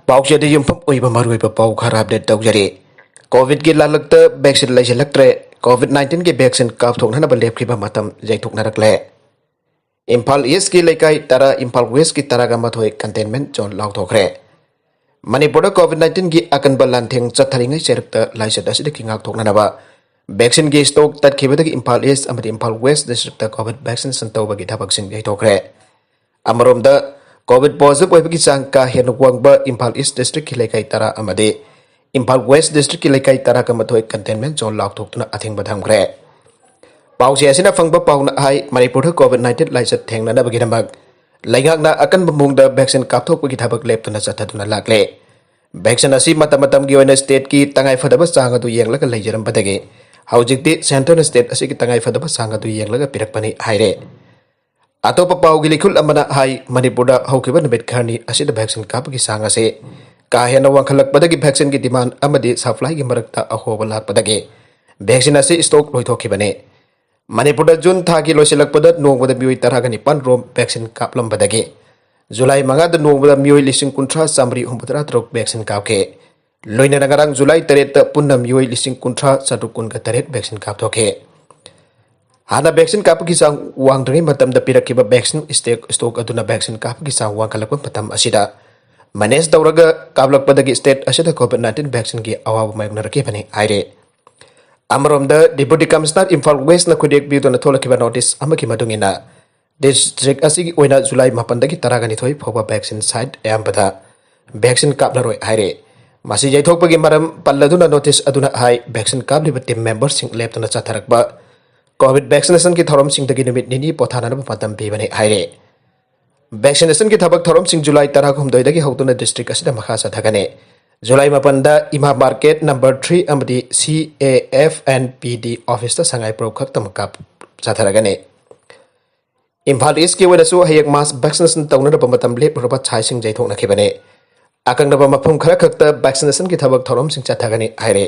पाउचेद युमफम ओइबा मरुइबा पाउ खरा update तौजरी Covid की लालकत वैक्सीन लैसलक्ट्रे कोविड 19 की वैक्सीन कापथोकनबा लेपखिबा मतम जैथोकनरक्ले इम्फाल ईस्ट की लेकाई तरा इम्फाल वेस्ट की तरागा मथोय कंटेनमेंट जोन लाउथोखरे मणिपुर कोविड 19 की अकनबा लांथेंग चथरिंगै चेरक्ता लाइसद असिद की ngaktoknanaba वैक्सीन की स्टॉक तत्खिबदगी इम्फाल ईस्ट अमदि Imphal west district covid vaccine संतौबगी थबकसिंग जैथोखरे अमरोमदा कोविड पॉजिटिव होइबगी चांग का हेन वांगबा इम्फाल ईस्ट डिस्ट्रिक्ट की लेकाई तरा अमदे इम्फाल वेस्ट डिस्ट्रिक्ट की लेकाई तरा का मथोय कंटेनमेंट जोन लाउथोक्तुना अथिंगबा थमखरे पाउसे असिना फंगबा पाउना हाई मणिपुर कोविड 19 लाइसद थेंगननबगिदमक लैंगाकना अकनबा मुंगदा वैक्सीन कापथोकबगी थबक लेपतुना चथदुना लाक्ले वैक्सीन असी मतम मतमगी ओइना स्टेट की तंगाई फदबा चांग अदु येंगलगा लैजरमबदगे हौजिकति सेंटर स्टेट असी की तंगाई फदबा चांग अदु येंगलगा पिरकपनि हाइरे अतोप पाउगी लिखुल अमना हाई मणिपुर हौकिबा नुमित खरनी असिद वैक्सीन कापगी चांग असे का हेन वांखलकपदगी वैक्सीन की डिमांड अमदि सप्लाई की मरकता अहोबा लाकपदगे वैक्सीन असे स्टॉक लोइथोखिबने मणिपुर जून था की लोइसिलकपद नोंगबद मियोय तरागा निपान रोम वैक्सीन कापलंबदगे जुलाई मंगाद नोंगबद मियोय लिसिंग कुंथ्रा चामरी हुंबुतरा तरुक वैक्सीन कापके लोइना नगरांग जुलाई 3 पुन्ना मियोय लिसिंग कुंथ्रा चतुक कुनगा 3 वैक्सीन कापथोके हाना वैक्सीन कापगी चांग वांगद्रिंगै मतमदा पिरकिबा वैक्सीन स्टॉक अदुना वैक्सीन कापगी चांग वांखलकपा मतम असिदा मैनेज तौरगा कापलकपदगी स्टेट असिदा कोविड 19 वैक्सीन की अवाब मायगनरकेबनि हाइरे अमरोमदा डिप्यूटी कमिश्नर इम्फाल वेस्ट खुदेक बिदुना थोलकिबा नोटिस अमकी मदुंगिना डिस्ट्रिक्ट असिगी ओइना जुलाई 9 तरागनी थोई फोबा वैक्सीन साइट एम्बदा वैक्सीन कापलरोय हाइरे मासी जैथोकपगी मरम पल्लदुना नोटिस अदुना हाई वैक्सीन कापलिबा टीम मेंबर सिंग लेपतुना चथरकबा कोविड वैक्सीनेशन की थौरम सिंगदगी निमित निनी पोथानब मतम पीबने हाइरे वैक्सीनेशन की थबक थौरम सिंग जुलाई 13 हौतुना डिस्ट्रिक्ट असिदा मखा चथगने जुलाई 9 इमा मार्केट नंबर 3 अमदी CAFNPD ऑफिस संगाई प्रोब खक्तम काप चथरगने इम्फाल ईस्ट की वजह हयक मास वैक्सीनेशन तौनब मतम लेपरबा छाइसिंग जैथोकनखिबने अकंगनबा मफम खरा खक्त वैक्सीनेशन की थबक थौरम सिंग चथगने हाइरे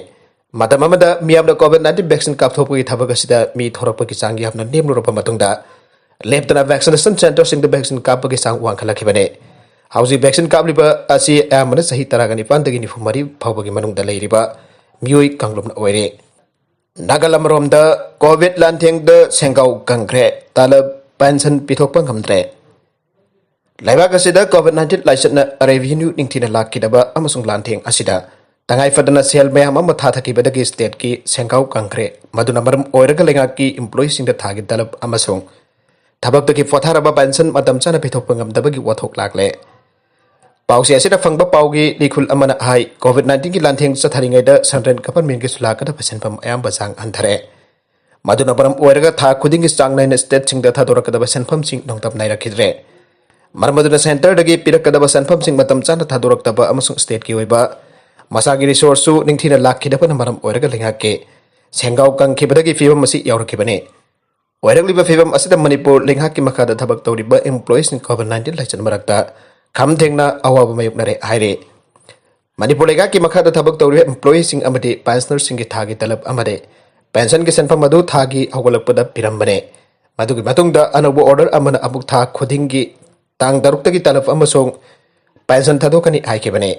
मतम अमदा मियामदा कोविड 19 वैक्सीन कापथोपगी थबक असिदा मी थोरकपगी चांग यामना नेमलुरबा मतुंगदा लेपतना वैक्सीनेशन सेंटर सिंग वैक्सीन कापगी चांग वांखलखिबने हौजी वैक्सीन कापलिबा असि आमना सही तरागा निपानदगी निफुमरी फावबगी मनुंगदा लेरिबा मियोय कांगलुमना ओइरे नागालमरोमदा कोविड लांथेंगद सेंगाव कंग्रे तालब पेंशन पिथोकपा ngamdre लाइबाग असिदा कोविड 19 लाइसना रेवेन्यू निंगथिना लाखिदबा अमसुंग लांथेंग असिदा तंगाई फदना सेल मैम थाथकीबदगी स्टेट की सेंगाव कंग्रे मदुना मरम ओइरगा लेंगा की एम्प्लॉई सिंग थागी तलब अमसुंग थबकदगी पोथारबा पेंशन मतम चना पिथोकपा ngamdabagi वाथोक लाकले पाउसे असिदा फंगबा पाउगी लिखुल अमना हाई कोविड 19 की लांथेंग चथरिंगैदा सेंट्रल गवर्नमेंट की सुलाकदा पसनफम अयाम बचांग अंथरे मदुना मरम ओइरगा था खुदिंग चांग नाइन स्टेट सिंग थादोरकदबा सेंफम सिंग नोंतब नाइरखिद्रे मरमदुना सेंटर दगी पिरकदबा सेंफम सिंग मतम चाना थादोरकदबा अमसुंग स्टेट की ओइबा मसागी रिसोर्सु निंगथिना लाखिदबना मरम ओइरगा लेंगाके सेंगाव कंखिबदगी फिबम मसी यावरखिबने ओइरगलिबा फिबम असिदा मणिपुर लेंगाकी मखादा थबक तौरिबा एम्प्लॉयीज कोविड 19 लाइचन मरकता खमथेंगना अवाब मायुकनरे हाइरे मणिपुर लेंगाकी मखादा थबक तौरिबा एम्प्लॉयीज सिंग अमदि पेंशनर सिंग थागी तलब अमदे पेंशन की सेंफम अदु थागी हौगलकपदा पिरमबने मदुगी मतुंगदा अनौबो ऑर्डर अमना अमुक था खुदिंगी तांग दरुक्तगी तलब अमसोंग पेंशन थादोकनी हाइखिबने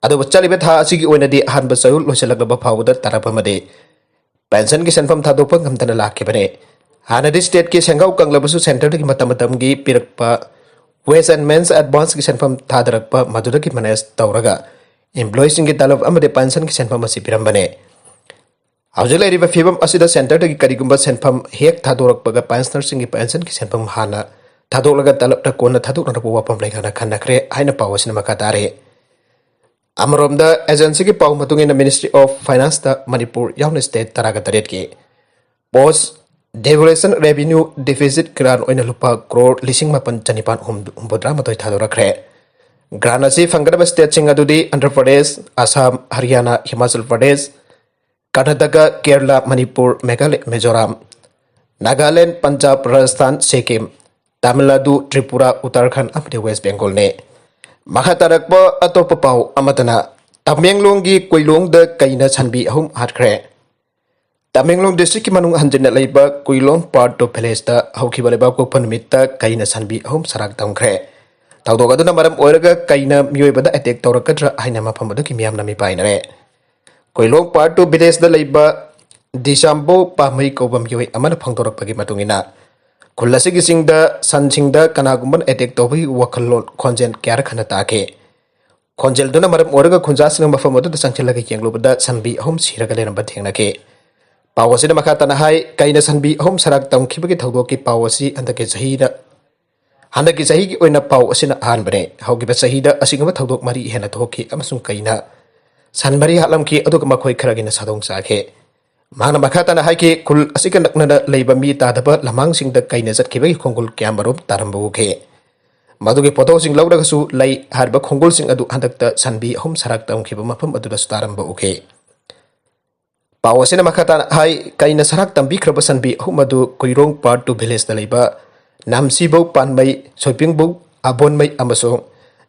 अदुब चलिबे था असिगी ओइनदी अहानबा चरुल लोइसलकबा फावदा तरफमदे पेंशन की सेंफम थादोकपा ngamtana लाखिबने हानदी स्टेट की सेंगाव कंगलबसु सेंटर की मतमतमगी पिरकपा वेज एंड मेंस एडवांस की सेंफम थादरकपा मदुदगी मैनेज तौरगा एम्प्लॉयीज की तलब अमदे पेंशन की सेंफम असि पिरमबने हौजिक लेरिबा फिबम असिदा सेंटर की करिगुंबा सेंफम हेक थादोरकपगा पेंशनर सिंगी पेंशन की सेंफम हाना थादोलगा तलब कोना थादोकनरबा वाफम लेखाना खन्नखरे हाइना पावसिना मखा तारे अमरोमदा एजेंसी की पाव मतुंगिना मिनिस्ट्री ऑफ फाइनेंस दा मणिपुर याउन स्टेट तरागा तरेट की post devolution revenue deficit grant ओइना लुपा करोड़ लिसिंग मापन चनिपान हुमबुद्रा मतोय थादोरखरे ग्रांट असी फंगदबा स्टेट सिंग अदुदी आंध्र प्रदेश असम हरियाणा हिमाचल प्रदेश कर्नाटका केरला मणिपुर मेघालय मिजोरम नागालैंड पंजाब राजस्थान सिक्किम तमिलनाडु त्रिपुरा उत्तराखंड अमदि वेस्ट बेंगल ने मखा तारकपा अतोप पाव अमतना तमेंगलोंगी कुइलोंग द कईना छनबी अहुम हाटखरे तमेंगलोंग डिस्ट्रिक्ट की मनुंग हंजन लेबा कुइलोंग पार्ट ऑफ विलेज दा हौखिबा लेबा कोपन मित्ता कईना छनबी अहुम सराक तमखरे ꯊꯧꯗꯣꯛ ꯑꯗꯨꯅ ꯃꯔꯝ ꯑꯣꯏꯔꯒ ꯀꯩꯅ ꯃꯤꯑꯣꯏꯕꯗ ꯑꯦꯇꯦꯛ ꯇꯧꯔꯛꯀꯗ꯭ꯔꯥ ꯍꯥꯏꯅ ꯃꯐꯝ ꯑꯗꯨꯒꯤ ꯃꯤꯌꯥꯝꯅ ꯃꯤꯄꯥꯏꯅꯔꯦ ꯀꯣꯏꯂꯣꯡ ꯄꯥꯔꯠ 2 ꯚꯤꯂꯦꯖꯗ ꯂꯩꯕ ꯗꯤꯁꯥꯝꯕꯣ ꯄꯥꯃꯩ ꯀꯧꯕ ꯃꯤꯑꯣꯏ ꯑꯃꯅ ꯐꯣꯡꯗꯣꯔꯛꯄꯒꯤ ꯃꯇꯨꯡ ꯏꯟꯅ ꯈꯨꯜ ꯑꯁꯤꯒꯤ ꯆꯤꯡꯗ ꯁꯟꯁꯤꯡꯗ ꯀꯅꯥꯒꯨꯝꯕꯅ ꯑꯦꯇꯦꯛ ꯇꯧꯕꯒꯤ ꯋꯥꯈꯜꯂꯣꯟ ꯈꯣꯟꯖꯦꯜ ꯀꯌꯥꯔꯛ ꯍꯟꯅ ꯇꯥꯈꯤ ꯈꯣꯟꯖꯦꯜꯗꯨꯅ ꯃꯔꯝ ꯑꯣꯏꯔꯒ ꯈꯨꯟꯖꯥꯁꯤꯡꯅ ꯃꯐꯝ ꯑꯗꯨꯗ ꯆꯪꯁꯤꯜꯂꯒ ꯌꯦꯡꯂꯨꯕꯗ ꯁꯟꯕꯤ ꯑꯍꯨꯝ ꯁꯤꯔꯒ ꯂꯩꯔꯝꯕ ꯊꯦꯡꯅꯈꯤ ꯄꯥꯎ ꯑꯁꯤꯗ ꯃꯈꯥ ꯇꯥꯅ ꯍꯥꯏ ꯀꯩꯅ ꯁꯟꯕꯤ ꯑꯍꯨꯝ ꯁꯔꯥꯛ ꯇꯝꯈꯤꯕꯒꯤ ꯊꯧꯗꯣꯛꯀꯤ ꯄꯥꯎ ꯑꯁꯤ ꯍꯟꯗꯛꯀꯤ ꯆꯍꯤꯒꯤ ꯑꯣꯏꯅ ꯄꯥꯎ ꯑꯁꯤꯅ ꯑꯍꯥꯟꯕꯅꯤ ꯍꯧꯈꯤꯕ ꯆꯍꯤꯗ ꯑꯁꯤꯒꯨꯝꯕ ꯊꯧꯗꯣꯛ ꯃꯔꯤ ꯍꯦꯟꯅ ꯊꯣꯛꯈꯤ ꯑꯃꯁꯨꯡ ꯀꯩꯅ ꯁꯟ ꯃꯔꯤ ꯍꯥꯠꯂꯝꯈꯤ ꯑꯗꯨꯒ ꯃꯈꯣꯏ ꯈꯔꯒꯤꯅ ꯁꯥꯗꯣꯡ ꯆꯥꯈꯤ ꯃꯍꯥꯛꯅ ꯃꯈꯥ ꯇꯥꯅ ꯍꯥꯏꯈꯤ ꯈꯨꯜ ꯑꯁꯤꯒ ꯅꯛꯅꯅ ꯂꯩꯕ ꯃꯤ ꯇꯥꯗꯕ ꯂꯝꯍꯥꯡꯁꯤꯡꯗ ꯀꯩꯅ ꯆꯠꯈꯤꯕꯒꯤ ꯈꯣꯡꯒꯨꯜ ꯀꯌꯥꯃꯔꯨꯝ ꯇꯥꯔꯝꯕ ꯎꯈꯤ ꯃꯗꯨꯒꯤ ꯐꯣꯇꯣꯁꯤꯡ ꯂꯧꯔꯒꯁꯨ ꯂꯩ ꯍꯥꯏꯔꯤꯕ ꯈꯣꯡꯒꯨꯜꯁꯤꯡ ꯑꯗꯨ ꯍꯟꯗꯛꯇ ꯁꯟꯕꯤ ꯑꯍꯨꯝ ꯁꯔꯥꯛ ꯇꯝꯈꯤꯕ ꯃꯐꯝ ꯑꯗꯨꯗꯁꯨ ꯇꯥꯔꯝꯕ ꯎꯈꯤ ꯄꯥꯎ ꯑꯁꯤꯅ ꯃꯈꯥ ꯇꯥꯅ ꯍꯥꯏ ꯀꯩꯅ ꯁꯔꯥꯛ ꯇꯝꯕꯤꯈ꯭ꯔꯕ ꯁꯟꯕꯤ ꯑꯍꯨꯝ ꯑꯗꯨ ꯀꯨꯏꯔꯣꯡ ꯄꯥꯔꯠ 2 ꯚꯤꯂꯦꯖꯗ ꯂꯩꯕ ꯅꯥꯝꯁꯤꯕꯧ ꯄꯥꯟꯃꯩ ꯁꯣꯏꯄꯤꯡꯕꯧ ꯑꯕꯣꯟꯃꯩ ꯑꯃꯁꯨꯡ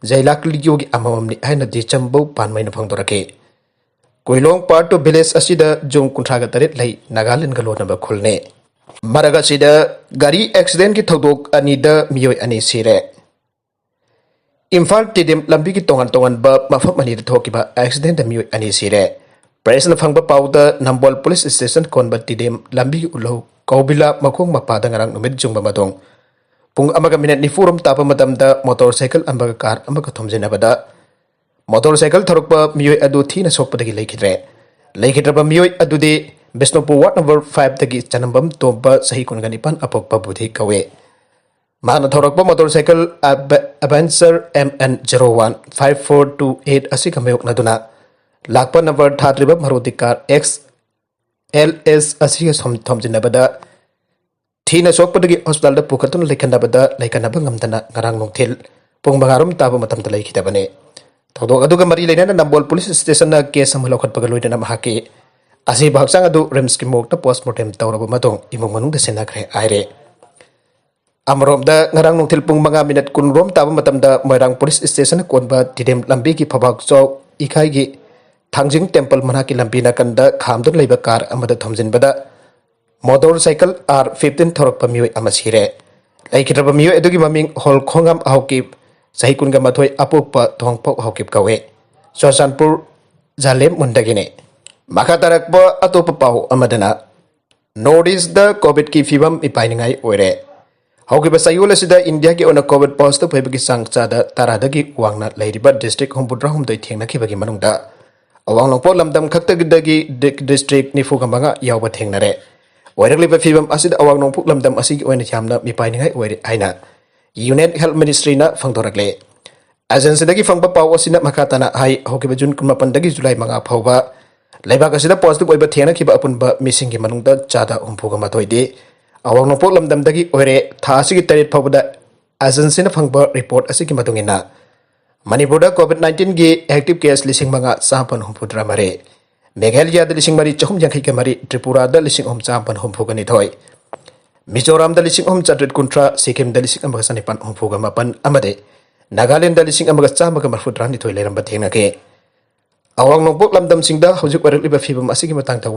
ꯖꯩꯂꯥꯛꯂꯤꯌꯣꯒꯤ ꯑꯃꯃꯝꯅꯤ ꯍꯥꯏꯅ ꯗꯤꯆꯝꯕꯧ ꯄꯥꯟꯃꯩꯅ ꯐꯣꯡꯗꯣꯔꯛꯈꯤ ꯀꯨꯏꯂꯣꯡ ꯄꯥꯔꯠ 2 ꯚꯤꯂꯦꯖ ꯑꯁꯤꯗ ꯖꯨꯝ 38 ꯂꯩ ꯅꯥꯒꯥꯂꯦꯟꯒ ꯂꯣꯟꯅꯕ ꯈꯨꯜꯅꯤ ꯃꯔꯛ ꯑꯁꯤꯗ ꯒꯥꯔꯤ ꯑꯦꯛꯁꯤꯗꯦꯟꯠꯀꯤ ꯊꯧꯗꯣꯛ ꯑꯅꯤꯗ ꯃꯤꯑꯣꯏ ꯑꯅꯤ ꯁꯤꯔꯦ ꯏꯝꯐꯥꯜ ꯇꯤꯗꯤꯝ ꯂꯝꯕꯤꯒꯤ ꯇꯣꯉꯥꯟ ꯇꯣꯉꯥꯟꯕ ꯃꯐꯝ ꯑꯅꯤꯗ ꯊꯣꯛꯈꯤꯕ ꯑꯦꯛꯁꯤꯗꯦꯟꯠꯇ ꯃꯤꯑꯣꯏ ꯑꯅꯤ ꯁꯤꯔꯦ ꯄ꯭ꯔꯦꯁꯅ ꯐꯪꯕ ꯄꯥꯎꯗ ꯅꯝꯕꯣꯜ ꯄꯨꯂꯤꯁ ꯁ꯭ꯇꯦꯁꯟ ꯀꯣꯟꯕ ꯇꯤꯗꯤꯝ ꯂꯝꯕꯤꯒꯤ ꯎꯜꯍꯧ ꯀꯧꯕꯤꯂꯥ ꯃꯈꯣꯡ ꯃꯄꯥꯗ ꯉꯔꯥꯡ ꯅꯨꯃꯤꯠ ꯆꯨꯡꯕ ꯃꯇꯨꯡ ꯄꯨꯡ 1:40 ꯇꯥꯕ ꯃꯇꯝꯗ ꯃꯣꯇꯣꯔ ꯁꯥꯏꯀꯜ ꯑꯃꯒ ꯀꯥꯔ ꯑꯃꯒ ꯊꯣꯝꯖꯤꯟꯅꯕꯗ ꯃꯣꯇꯣꯔ ꯁꯥꯏꯀꯜ ꯊꯧꯔꯛꯄ ꯃꯤꯑꯣꯏ ꯑꯗꯨ ꯊꯤꯅ ꯁꯣꯛꯄꯗꯒꯤ ꯂꯩꯈꯤꯗ꯭ꯔꯕ ꯃꯤꯑꯣꯏ ꯑꯗꯨꯗꯤ ꯕꯤꯁꯅꯨꯄꯨꯔ ꯋꯥꯔꯗ ꯅꯝꯕꯔ 5 ꯗꯒꯤ ꯆꯅꯝꯕꯝ ꯇꯣꯝꯕ ꯆꯍꯤ 19 ꯑꯄꯣꯛꯄ ꯕꯨꯙꯤ ꯀꯧꯏ ꯃꯍꯥꯛꯅ ꯊꯧꯔꯛꯄ ꯃꯣꯇꯣꯔ ꯁꯥꯏꯀꯜ ꯑꯦꯚꯦꯟꯆꯔ MN01 5428 ꯑꯁꯤꯒ ꯃꯥꯌꯣꯛꯅꯗꯨꯅ ꯂꯥꯛꯄ ꯅꯝꯕꯔ ꯊꯥꯗ꯭ꯔꯤꯕ ꯃꯔꯨꯗꯤ ꯀꯥꯔ XLS ꯑꯁꯤꯒ ꯊꯣꯝꯖꯤꯟꯅꯕꯗ ꯊꯤꯅ ꯁꯣꯛꯄꯗꯒꯤ ꯍꯣꯁꯄꯤꯇꯥꯜꯗ ꯄꯨꯈꯠꯇꯨꯅ ꯂꯩꯈꯠꯅꯕ ꯉꯝꯗꯅ ꯉꯔꯥꯡ ꯅꯨꯡꯊꯤꯜ ꯄꯨꯡ 5 ꯇꯥꯕ ꯃꯇꯝꯗ ꯂꯩꯈꯤꯗꯕꯅꯤ ꯊꯧꯗꯣꯛ ꯑꯗꯨꯒ ꯃꯔꯤ ꯂꯩꯅꯅ ꯅꯝꯕꯣꯜ ꯄꯨꯂꯤꯁ ꯁ꯭ꯇꯦꯁꯟꯅ ꯀꯦꯁ ꯑꯃ ꯂꯧꯈꯠꯄꯒ ꯂꯣꯏꯅꯅ ꯃꯍꯥꯛꯀꯤ ꯑꯁꯤꯕ ꯍꯛꯆꯥꯡ ꯑꯗꯨ ꯔꯤꯝꯁꯀꯤ ꯃꯣꯔꯒꯇ ꯄꯣꯁꯠꯃꯣꯔꯇꯦꯝ ꯇꯧꯔꯕ ꯃꯇꯨꯡ ꯏꯃꯨꯡ ꯃꯅꯨꯡꯗ ꯁꯤꯟꯅꯈ꯭ꯔꯦ ꯍꯥꯏꯔꯦ ꯑꯃꯔꯣꯝꯗ ꯉꯔꯥꯡ ꯅꯨꯡꯊꯤꯜ ꯄꯨꯡ 5:10 ꯇꯥꯕ ꯃꯇꯝꯗ ꯃꯣꯏꯔꯥꯡ ꯄꯨꯂꯤꯁ ꯁ꯭ꯇꯦꯁꯟꯅ ꯀꯣꯟꯕ ꯇꯤꯗꯤꯝ ꯂꯝꯕꯤꯒꯤ ꯐꯕꯥꯛꯆꯥꯎ ꯏꯈꯥꯏꯒꯤ ꯊꯥꯡꯖꯤꯡ ꯇꯦꯝꯄꯜ ꯃꯅꯥꯛꯀꯤ ꯂꯝꯕꯤ ꯅꯥꯀꯟꯗ ꯈꯥꯝꯗꯨꯅ ꯂꯩꯕ ꯀꯥꯔ ꯑꯃꯗ ꯊꯣꯝꯖꯤꯟꯕꯗ ꯃꯣꯇꯣꯔ ꯁꯥꯏꯀꯜ R15 ꯊꯧꯔꯛꯄ ꯃꯤꯑꯣꯏ ꯑꯃ ꯁꯤꯔꯦ ꯂꯩꯈꯤꯗ꯭ꯔꯕ ꯃꯤꯑꯣꯏ ꯑꯗꯨꯒꯤ ꯃꯃꯤꯡ ꯍꯣꯜꯈꯣꯡꯉꯝ ꯑꯍꯧꯀꯤꯞ ꯆꯍꯤ 12 ꯑꯄꯣꯛꯄ ꯊꯣꯡꯄꯣꯛ ꯑꯍꯧꯀꯤꯞ ꯀꯧꯏ ꯆꯨꯔꯆꯥꯟꯄꯨꯔ ꯖꯥꯂꯦꯝ ꯃꯨꯟꯗꯒꯤꯅꯤ ꯃꯈꯥ ꯇꯥꯔꯛꯄ ꯑꯇꯣꯞꯄ ꯄꯥꯎ ꯑꯃꯗꯅ ꯅꯣꯔꯠ ꯏꯁꯇ ꯀꯣꯚꯤꯗꯀꯤ ꯐꯤꯚꯝ ꯃꯤꯄꯥꯏꯅꯤꯡꯉꯥꯏ ꯑꯣꯏꯔꯦ ꯍꯧꯈꯤꯕ ꯆꯌꯣꯜ ꯑꯁꯤꯗ ꯏꯟꯗꯤꯌꯥꯒꯤ ꯑꯣꯏꯅ ꯀꯣꯚꯤꯗ ꯄꯣꯖꯤꯇꯤꯚ ꯑꯣꯏꯕꯒꯤ ꯆꯥꯡ ꯆꯥꯗ 10 ꯋꯥꯡꯅ ꯂꯩꯔꯤꯕ ꯗꯤꯁꯇ꯭ꯔꯤꯛ 62 ꯊꯦꯡꯅꯈꯤꯕꯒꯤ ꯃꯅꯨꯡꯗ ꯑꯋꯥꯡ ꯅꯣꯡꯄꯣꯛ ꯂꯝꯗꯝ ꯈꯛꯇꯒꯤ ꯗꯤꯁꯇ꯭ꯔꯤꯛ 95 ꯌꯥꯎꯕ ꯊꯦꯡꯅꯔꯦ ꯑꯣꯏꯔꯛꯂꯤꯕ ꯐꯤꯚꯝ ꯑꯁꯤꯗ ꯑꯋꯥꯡ ꯅꯣꯡꯄꯣꯛ ꯂꯝꯗꯝ ꯑꯁꯤꯒꯤ ꯑꯣꯏꯅ ꯌꯥꯝꯅ ꯃꯤꯄꯥꯏꯅꯤꯡꯉꯥꯏ ꯑꯣꯏꯔꯦ ꯍꯥꯏꯅ ꯌꯨꯅꯤꯌꯟ ꯍꯦꯜꯊ ꯃꯤꯅꯤꯁꯇ꯭ꯔꯤꯅ ꯐꯣꯡꯗꯣꯔꯛꯂꯦ ꯑꯦꯖꯦꯟꯁꯤꯗꯒꯤ ꯐꯪꯕ ꯄꯥꯎ ꯑꯁꯤꯅ ꯃꯈꯥ ꯇꯥꯅ ꯍꯥꯏ ꯍꯧꯈꯤꯕ ꯖꯨꯟ 18 ꯗꯒꯤ ꯖꯨꯂꯥꯏ 5 ꯐꯥꯎꯕ ꯂꯩꯕꯥꯛ ꯑꯁꯤꯗ ꯄꯣꯖꯤꯇꯤꯚ ꯑꯣꯏꯕ ꯊꯦꯡꯅꯈꯤꯕ ꯑꯄꯨꯟꯕ ꯃꯤꯁꯤꯡꯒꯤ ꯃꯅꯨꯡꯗ 62% ꯑꯋꯥꯡ ꯅꯣꯡꯄꯣꯛ ꯂꯝꯗꯝꯗꯒꯤ ꯑꯣꯏꯔꯦ ꯊꯥ ꯑꯁꯤꯒꯤ 3 ꯐꯥꯎꯕꯗ ꯑꯦꯖꯦꯟꯁꯤꯅ ꯐꯪꯕ ꯔꯤꯄꯣꯔꯠ ꯑꯁꯤꯒꯤ ꯃꯇꯨꯡ ꯏꯟꯅ ꯃꯅꯤꯄꯨꯔꯗ ꯀꯣꯚꯤꯗ-19ꯒꯤ ꯑꯦꯛꯇꯤꯚ ꯀꯦꯁ 5,963 मेघालयदा 3,353 त्रिपुरादा 3,962 मिजोरामदा 3,330 सिक्किमदा 1,967 अमदे नागालैंडदा 1,132 लेरंबा थेंगनाके अवांग नोंपोक लमदमसिंगदा हौजिक ओरकलिबा फिबम असिगी मतंगदा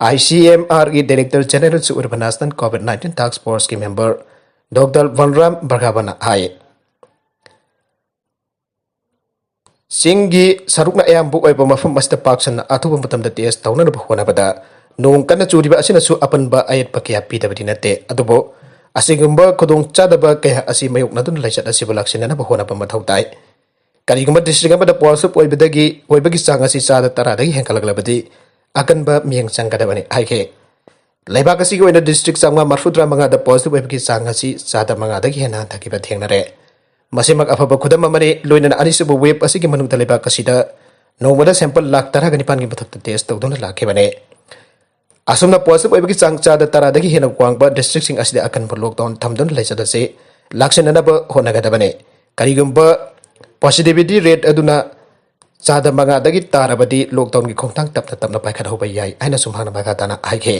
ICMR की डायरेक्टर जनरल सुरबा नेशनल कोविड-19 टास्क फोर्स की मेंबर डॉक्टर वनराम बरगाबना हाय सिंगी सरुकना अयाम्बु ओइबा मफम मस्ता पाक्सन अथुबा मतमदा टेस्ट तौननबा होनबदा नोंग कन्ना चूरिबा असिनसु अपनबा अयतपा कया पीदबदि नते अदुबो असिगुम्बा खुदोंग चादबा कया असि मयोकनदुन लाइचत असिबा लक्ष्यननबा होनबा मथौ ताइ करिगुम्बा डिस्ट्रिक्ट अमदा पॉजिटिव ओइबदगी चांग असि चादा तरादगी हेंकलगलबदि अकनबा मियंग चंगदबनि हाइखे लेबाक असिगी ओइना डिस्ट्रिक्ट चांगा 35 पॉजिटिव ओइबगी चांग असि चादा 5 हेना थकिबा थेंगनरे मसिमक अफबा खुदम अमने लोइना अनिसुबु वेब असिगी मनुंगदा लेबाक असिदा नोंगमदा सैंपल लाख 19 की मथक्ता टेस्ट तौदुना लाखेबने असुमना पॉजिटिव ओइबगी चांग चादा तरादगी हेना वांगबा डिस्ट्रिक्ट सिंग असिदा अकनबा लॉकडाउन थमदुना लाइचदसे लाक्सननबा होनगदबने करिगुम्बा पॉजिटिविटी रेट अदुना चादा 5 तारबदी लॉकडाउन की खोंगतांग तपना तपना पाइखदहोबा याय आइना सुमहाना बागाताना हाइखे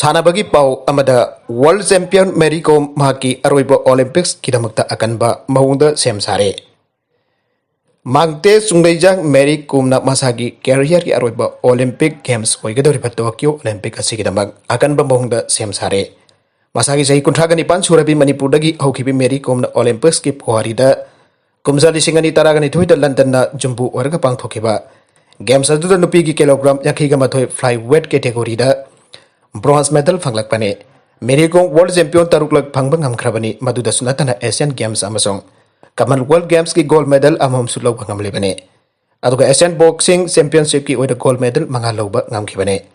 सानाबगी पाउ अमदा वर्ल्ड चैंपियन मेरी कॉम माकी अरोइबा ओलंपिक्स किदमक्ता अकनबा महुंगदा सेम सारे मांगते सुंगदैजांग मेरी कॉमना मसागी कैरियर की अरोइबा ओलंपिक गेम्स ओइगदोरिबा टोक्यो ओलंपिक असिगिदमक अकनबा महुंगदा सेम सारे Masagi Chahi Kuntraga Nipan Surabi Manipurdagi Hokibi Mary Kom Olympus ki Puarida Kumza Lishingani Taragani Tuita London na Jumbu Orga Pangtokiba Games Aduda Nupigi Kilogram Yakiga Matoi Flyweight category da bronze medal Fanglakpane Mary Kom World Champion Taruklak Pangbangam Krabani Maduda Sunatana Asian Games Amazon Commonwealth Games ki gold medal Amam Sulok Bangam Libane Aduga Asian Boxing Championship ki Oida gold medal Mangaloba Ngam Kibane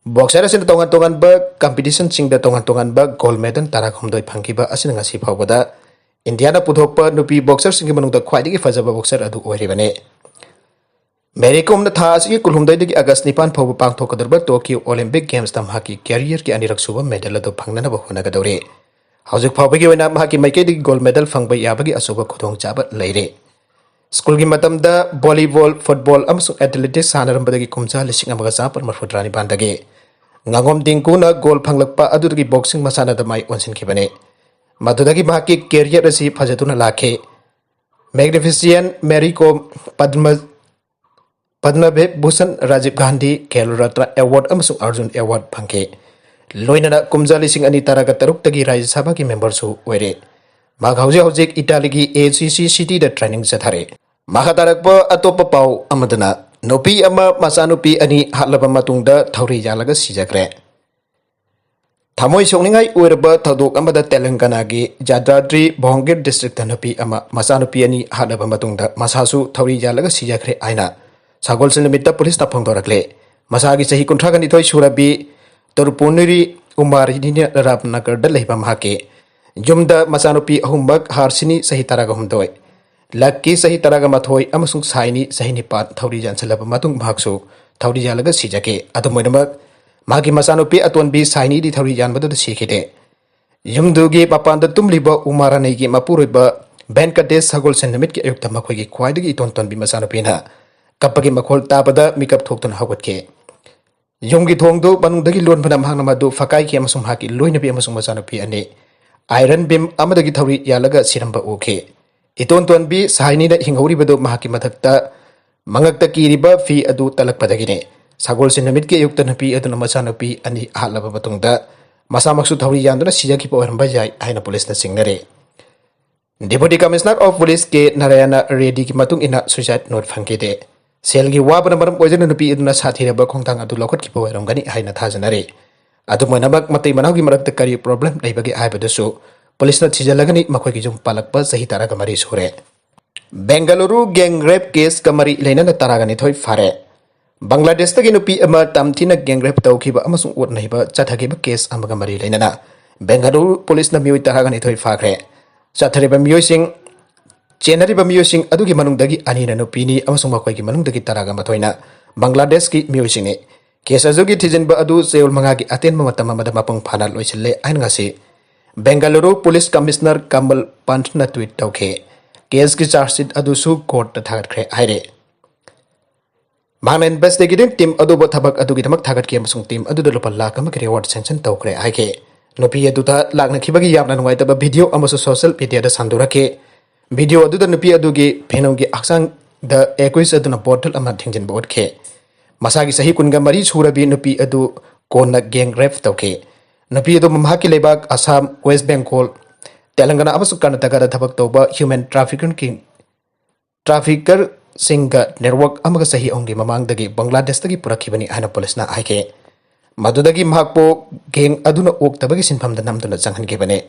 Boxer asin tongan ba competition singda tongan ba gold medal tarak humdoi phangkiba asin ngasi phawbada India na puthokpa nupi boxer singi manungda khwaidigi fajaba boxer adu oiribane Mary Kom na tha asigi kulhumdai digi August 9 phawba pangthokadurba Tokyo Olympic Games tam haki career ki anirak suba medal adu phangnana ba honagadore haujuk phawbagi oina mahaki maikei digi gold medal phangba yabagi asuba khudong chaba leire School ki matamda volleyball, football, amasung athletics sanarambadagi kumcha lising amaga sapar marfudrani bandage. Ngangom dingku na goal panglakpa adudagi boxing masana damai onsin kibane. Madudagi mahaki career asi phajatuna lakhe. Magnificent Mary Kom Padma Bhushan Rajiv Gandhi Khel Ratna Award amasung Arjun Award phangke. Loinana kumcha lising ani taraga taruk tagi Rajya Sabha ki member su oire. Maghauji Italy ki ACC city da training chathare. Makatarakpa atopa pau amadana Nupi ama Machanupi ani hatlaba Matung da Thouri Yallaga Sijakhre. Thamoi songningai oiraba thadok amada Telangana gi Jadadri Bhongir district da Nupi ama Machanupi ani hatlaba Matung da Masasu Thouri Yallaga Sijakhre aina sagol sinamita police na phongdorakle. Masagi Chahi Kuntraga Nithoi Surabi Torpunuri Umari ni Rapnagar da leiba mahake. Jumda Machanupi Humbak Harsini Sahi Taraga Humdoi. Lucky Sahi Taraga Mathoi Amasung Saini Sahini Pat Thouri Jansalaba Matung Bhaksu Thouri Yallaga Sijakhre Atomoinamak Magi Machanupi Atonbi Saini di Thouri Janbada Sikide. Yumdugi Papanda Tumliba Umaranegi Mapuriba Benkades Sagol Senamit ki Ayukta Makogi Kwaidagi Tontonbi Machanupina Kapagi Makol Tabada Mikap Tokton Hawatke. Yumgi Tongdo Banundagi Lon Panam Hanamadu Fakai ki Amasung Haki Loinabi Amasung Machanupi ane Iron Beam Amadagi Thouri Yallaga Siramba Oke. Iton Tonbi Saini da hinghoure bado mahaki mathakta mangakta kiriba fi adu talakpadagine. Sagol sinamit ke yukta napi aduna Machanupi ani hatlaba matungda masamaksu Thouri yanduna Sijakhre oiramba jai haina police na singnare. Deputy Commissioner of Police ke Narayana Reddy ki matung ina suicide note phangkide. Selgi wabana maram oijana nupi aduna sathiraba khongtang adu lokhat ki oiramgani haina thajanare. Adumoinamak matai manaugi marakta kari problem leibagi haibadasu Police na Sijalagani Makogi Jum Palakpa Sahi Taraga Mari Sure. Bengaluru gang rape case Kamari Lena Taragani Toy Fare. Bangladesh Taginupi Ama Tamtina gang rape Taukiba Amasung Wood Neighbor Chatakiba case Amagamari Lena. Bengaluru Police na Mui Taragani Toy Fare. Chathariba Musing Chenariba Musing Aduki Manundagi Anina Nupini Amasung Makogi Manundagi Taraga Matoina. Bangladesh ki Musing. Case Azugi Tijanba Adu Seul Mangagi Aten Mamatama Madamapong Panal Loisile Angasi. Bengaluru Police Commissioner Kamal Pant na tweet tauke. Case ki charge sheet adusu court ta thagatkre aire. Mangna investigating team adu ba thabak adu gi thamak thagat ki amasung team adu da lupa lakh ama reward sanction taukre aike. Nupi adu ta lakna khibagi yamna nungai ta video amasu social media da sandurake. Video adu da nupi adu gi phenong gi aksang da 21 adu na portal ama thingjin board ke. Masagi sahi kunga mari surabi nupi adu kona gang rape tauke. Nupi adu mamhaki lebak Assam, West Bengal, Telangana amasuk Karnataka da thabak tauba human trafficker singa network amaga sahi ongi mamangdagi Bangladesh dagi purakhibani haina police na aike. Madudagi mahakpo gang aduna oktabagi sinphamda namduna changhangibane.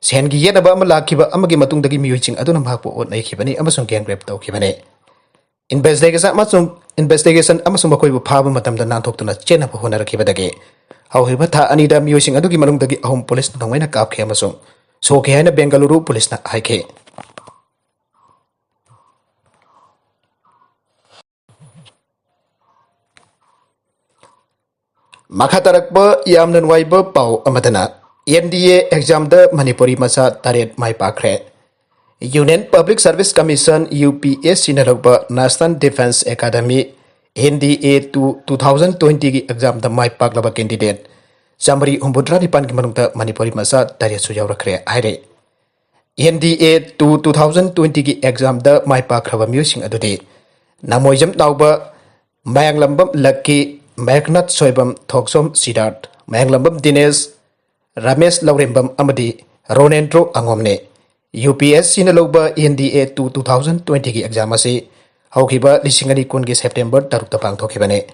Sengi yenaba ama lakhiba amagi matungdagi miyuiching aduna mahakpo otnaikibani amasung gang rape taukibane. Investigation amasung makoibu phaba matamda nanthokduna chenaba honarakibadagi. However, tha anida miyosing adugi manungdagi ahum police na nangwaina kapkhe amasung soke haina Bengaluru police na haike. Makatarakba yamna nwaiba pau amadana NDA exam da Manipuri masa taret mai pakre. Union Public Service Commission UPSC na ragba National Defense Academy NDA 2020 की exam द माई पाकलबा candidate जामरी हुंबुद्रा निपान की मनुंगता मणिपुरी मसा तारिया सुजाव रखरे आइरे NDA 2020 की exam द माई पाकलबा म्यूसिंग अदुदि नामोइजम नाउबा मयांगलंबम लक्की मैकनत Soibam Thoksom Siddharth Mayanglambam Dinesh Ramesh Laurembam amadi Ronendro Angomne UPSC na lawba NDA 2020 ki exam asi haukiba lisingani kun ki September taruk ta pangthokibane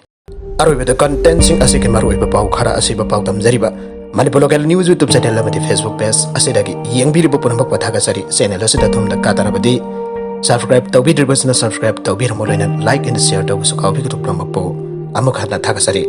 aroibada content sing asi ki maroiba pau khara asi ba pau tamjariba Manipur local news YouTube channel amadi Facebook page asidagi yengbiribo punamak pathaga sari channel asida thumda katarabadi subscribe tawbidribasna subscribe tawbirmo loina like and share tawbusu kawbi kutuk plamakpo amuk hatna thaga sari